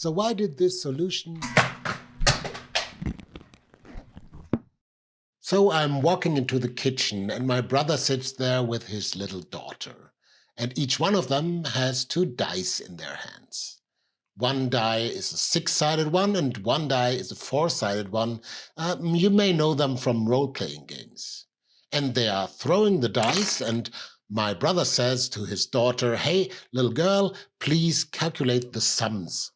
So why did this solution... So I'm walking into the kitchen and my brother sits there with his little daughter. And each one of them has 2 dice in their hands. One die is a 6-sided one and one die is a 4-sided one. You may know them from role-playing games. And they are throwing the dice and my brother says to his daughter, "Hey, little girl, please calculate the sums."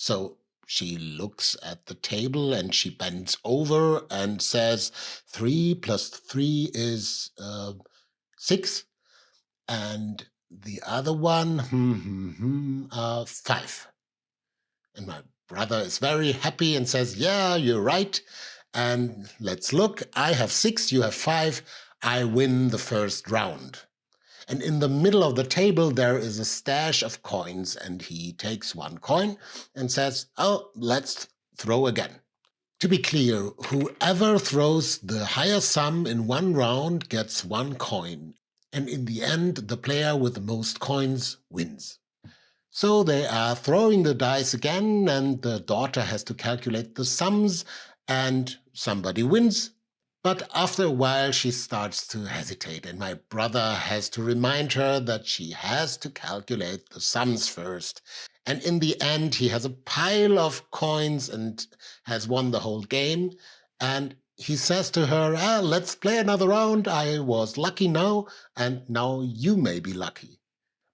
So she looks at the table and she bends over and says, 3 plus 3 is 6. And the other one, 5. And my brother is very happy and says, "Yeah, you're right. And let's look. I have 6, you have 5. I win the first round." And in the middle of the table, there is a stash of coins, and he takes 1 coin and says, "Oh, let's throw again." To be clear, whoever throws the higher sum in 1 round gets 1 coin. And in the end, the player with the most coins wins. So they are throwing the dice again, and the daughter has to calculate the sums, and somebody wins. But after a while, she starts to hesitate, and my brother has to remind her that she has to calculate the sums first. And in the end, he has a pile of coins and has won the whole game. And he says to her, "Let's play another round. I was lucky now, and now you may be lucky."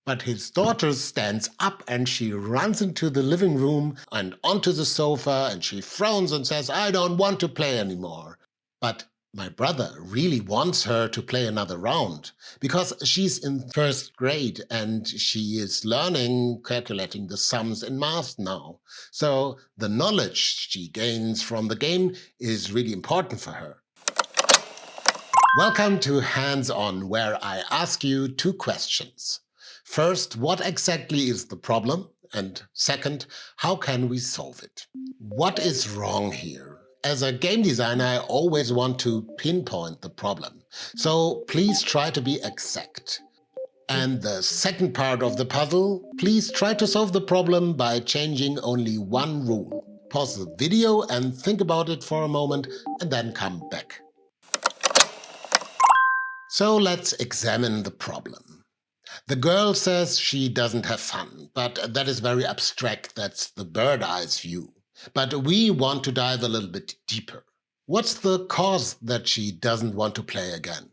But his daughter stands up and she runs into the living room and onto the sofa, and she frowns and says, "I don't want to play anymore." But my brother really wants her to play another round because she's in 1st grade and she is learning calculating the sums in math now. So the knowledge she gains from the game is really important for her. Welcome to Hands-On, where I ask you 2 questions. First, what exactly is the problem? And second, how can we solve it? What is wrong here? As a game designer, I always want to pinpoint the problem. So please try to be exact. And the second part of the puzzle, please try to solve the problem by changing only 1 rule. Pause the video and think about it for a moment and then come back. So let's examine the problem. The girl says she doesn't have fun, but that is very abstract. That's the bird-eyes view. But we want to dive a little bit deeper. What's the cause that she doesn't want to play again?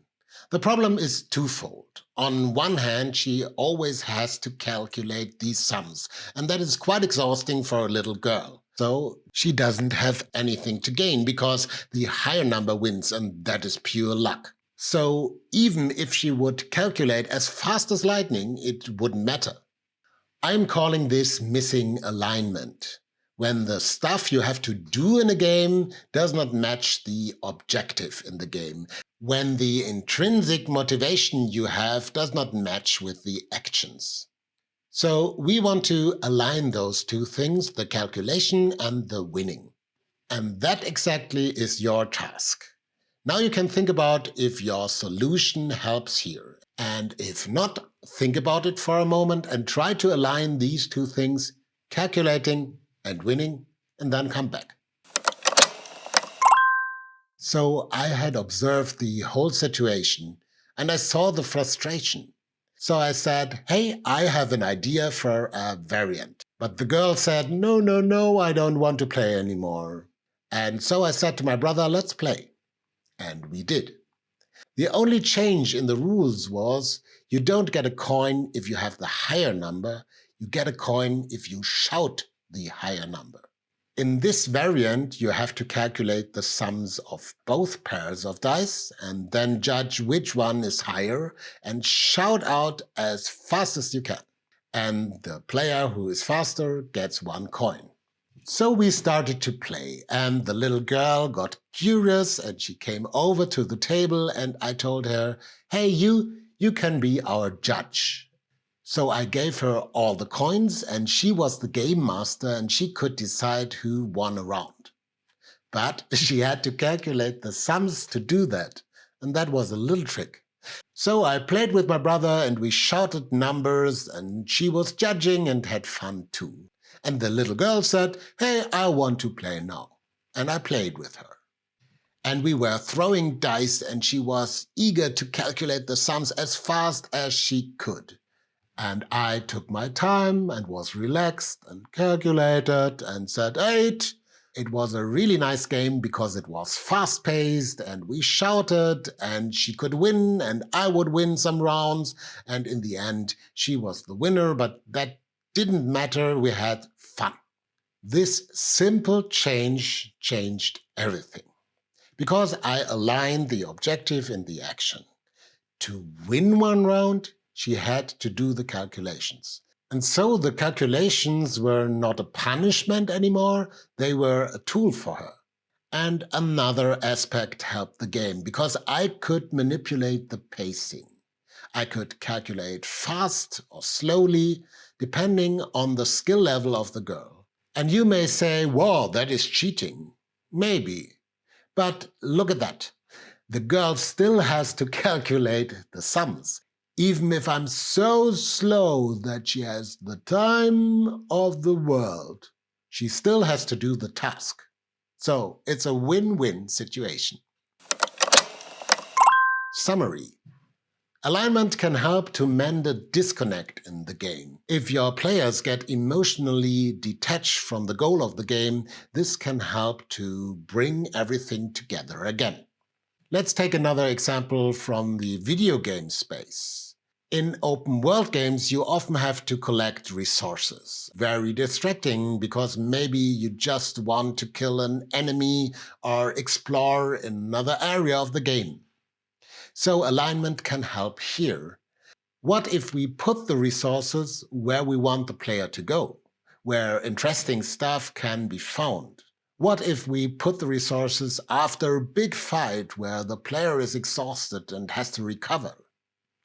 The problem is twofold. On one hand, she always has to calculate these sums, and that is quite exhausting for a little girl. So she doesn't have anything to gain because the higher number wins, and that is pure luck. So even if she would calculate as fast as lightning, it wouldn't matter. I'm calling this missing alignment. When the stuff you have to do in a game does not match the objective in the game. When the intrinsic motivation you have does not match with the actions. So we want to align those 2 things, the calculation and the winning. And that exactly is your task. Now you can think about if your solution helps here. And if not, think about it for a moment and try to align these 2 things, calculating and winning, and then come back. So I had observed the whole situation and I saw the frustration. So I said, "Hey, I have an idea for a variant." But the girl said, "No, no, no, I don't want to play anymore." And so I said to my brother, "Let's play." And we did. The only change in the rules was you don't get a coin if you have the higher number, you get a coin if you shout the higher number. In this variant, you have to calculate the sums of both pairs of dice and then judge which one is higher and shout out as fast as you can. And the player who is faster gets 1 coin. So we started to play, and the little girl got curious and she came over to the table and I told her, "Hey, you can be our judge." So I gave her all the coins and she was the game master and she could decide who won a round. But she had to calculate the sums to do that, and that was a little trick. So I played with my brother and we shouted numbers and she was judging and had fun too. And the little girl said, "Hey, I want to play now." And I played with her. And we were throwing dice, and she was eager to calculate the sums as fast as she could. And I took my time and was relaxed and calculated and said 8. It was a really nice game because it was fast-paced and we shouted and she could win and I would win some rounds. And in the end, she was the winner, but that didn't matter. We had fun. This simple change changed everything because I aligned the objective and the action. To win one round, she had to do the calculations. And so the calculations were not a punishment anymore, they were a tool for her. And another aspect helped the game, because I could manipulate the pacing. I could calculate fast or slowly, depending on the skill level of the girl. And you may say, "Whoa, that is cheating." Maybe. But look at that. The girl still has to calculate the sums, even if I'm so slow that she has the time of the world. She still has to do the task. So it's a win-win situation. Summary. Alignment can help to mend a disconnect in the game. If your players get emotionally detached from the goal of the game, this can help to bring everything together again. Let's take another example from the video game space. In open world games, you often have to collect resources. Very distracting because maybe you just want to kill an enemy or explore another area of the game. So alignment can help here. What if we put the resources where we want the player to go, where interesting stuff can be found? What if we put the resources after a big fight where the player is exhausted and has to recover?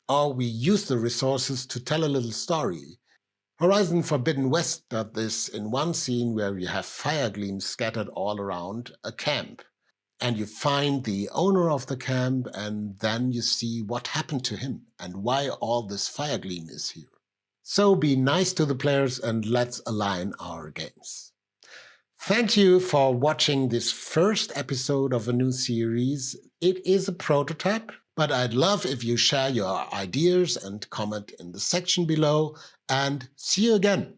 Or we use the resources to tell a little story. Horizon Forbidden West does this in one scene where you have fire gleams scattered all around a camp. And you find the owner of the camp, and then you see what happened to him and why all this fire gleam is here. So be nice to the players and let's align our games. Thank you for watching this first episode of a new series. It is a prototype, but I'd love if you share your ideas and comment in the section below, and see you again.